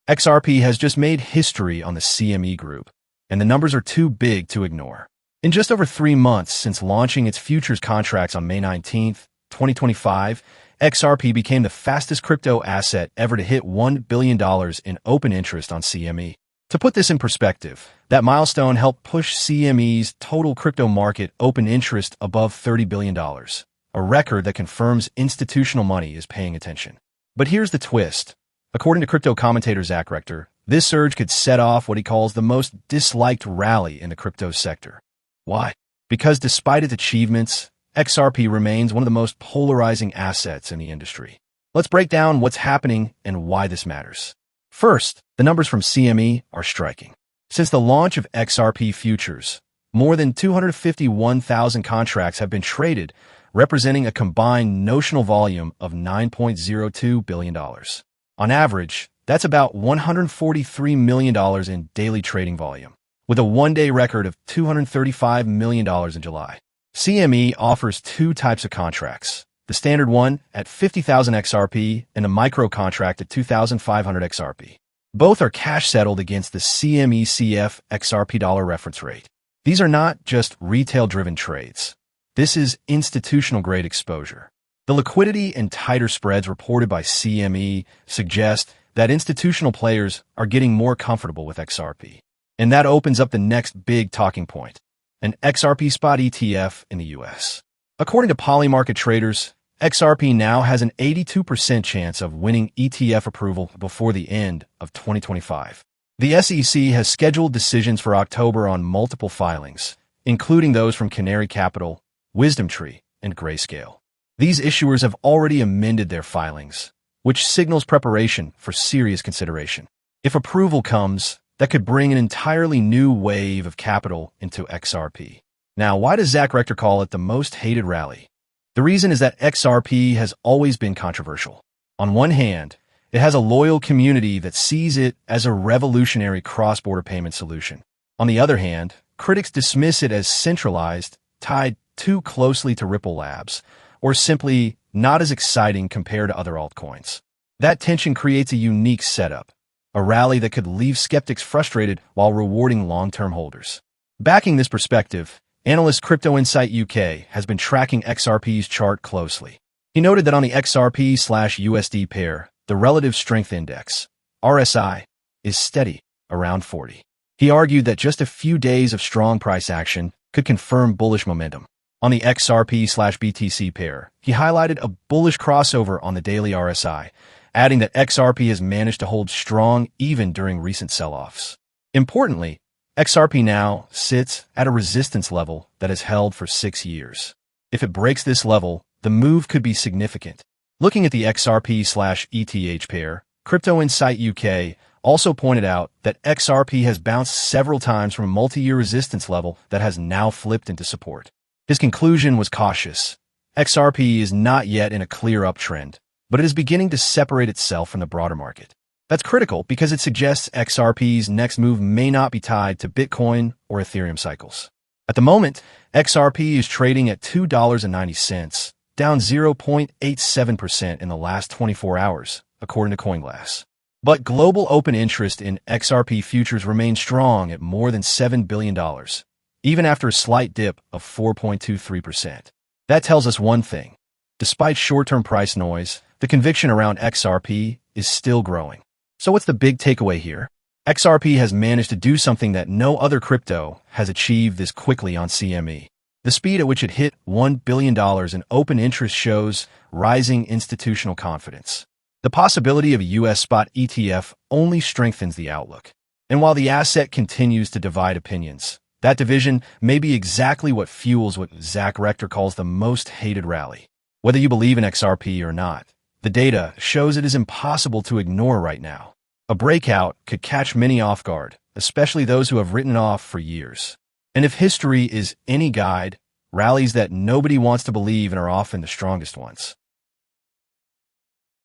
XRP has just made history on the CME Group, and the numbers are too big to ignore. In just over 3 months since launching its futures contracts on May 19, 2025, XRP became the fastest crypto asset ever to hit $1 billion in open interest on CME. To put this in perspective, that milestone helped push CME's total crypto market open interest above $30 billion, a record that confirms institutional money is paying attention. But here's the twist. According to crypto commentator Zach Rector, this surge could set off what he calls the most disliked rally in the crypto sector. Why? Because despite its achievements, XRP remains one of the most polarizing assets in the industry. Let's break down what's happening and why this matters. First, the numbers from CME are striking. Since the launch of XRP futures, more than 251,000 contracts have been traded, representing a combined notional volume of $9.02 billion. On average, that's about $143 million in daily trading volume, with a one-day record of $235 million in July. CME offers 2 types of contracts, the standard one at 50,000 XRP and a micro contract at 2,500 XRP. Both are cash-settled against the CME CF XRP-Dollar reference rate. These are not just retail-driven trades. This is institutional-grade exposure. The liquidity and tighter spreads reported by CME suggest that institutional players are getting more comfortable with XRP. And that opens up the next big talking point, an XRP spot ETF in the US. According to Polymarket traders, XRP now has an 82% chance of winning ETF approval before the end of 2025. The SEC has scheduled decisions for October on multiple filings, including those from Canary Capital, WisdomTree, and Grayscale. These issuers have already amended their filings, which signals preparation for serious consideration. If approval comes, that could bring an entirely new wave of capital into XRP. Now, why does Zach Rector call it the most hated rally? The reason is that XRP has always been controversial. On one hand, it has a loyal community that sees it as a revolutionary cross-border payment solution. On the other hand, critics dismiss it as centralized, tied too closely to Ripple Labs, or simply not as exciting compared to other altcoins. That tension creates a unique setup, a rally that could leave skeptics frustrated while rewarding long-term holders. Backing this perspective, analyst Crypto Insight UK has been tracking XRP's chart closely. He noted that on the XRP/USD pair, the Relative Strength Index, RSI, is steady, around 40. He argued that just a few days of strong price action could confirm bullish momentum. On the XRP/BTC pair, he highlighted a bullish crossover on the daily RSI, adding that XRP has managed to hold strong even during recent sell-offs. Importantly, XRP now sits at a resistance level that has held for 6 years. If it breaks this level, the move could be significant. Looking at the XRP/ETH pair, Crypto Insight UK also pointed out that XRP has bounced several times from a multi-year resistance level that has now flipped into support. His conclusion was cautious. XRP is not yet in a clear uptrend, but it is beginning to separate itself from the broader market. That's critical because it suggests XRP's next move may not be tied to Bitcoin or Ethereum cycles. At the moment, XRP is trading at $2.90, down 0.87% in the last 24 hours, according to CoinGlass. But global open interest in XRP futures remains strong at more than $7 billion, even after a slight dip of 4.23%. That tells us one thing. Despite short-term price noise, the conviction around XRP is still growing. So what's the big takeaway here? XRP has managed to do something that no other crypto has achieved this quickly on CME. The speed at which it hit $1 billion in open interest shows rising institutional confidence. The possibility of a US spot ETF only strengthens the outlook. And while the asset continues to divide opinions, that division may be exactly what fuels what Zach Rector calls the most hated rally. Whether you believe in XRP or not, the data shows it is impossible to ignore right now. A breakout could catch many off guard, especially those who have written off for years. And if history is any guide, rallies that nobody wants to believe in are often the strongest ones.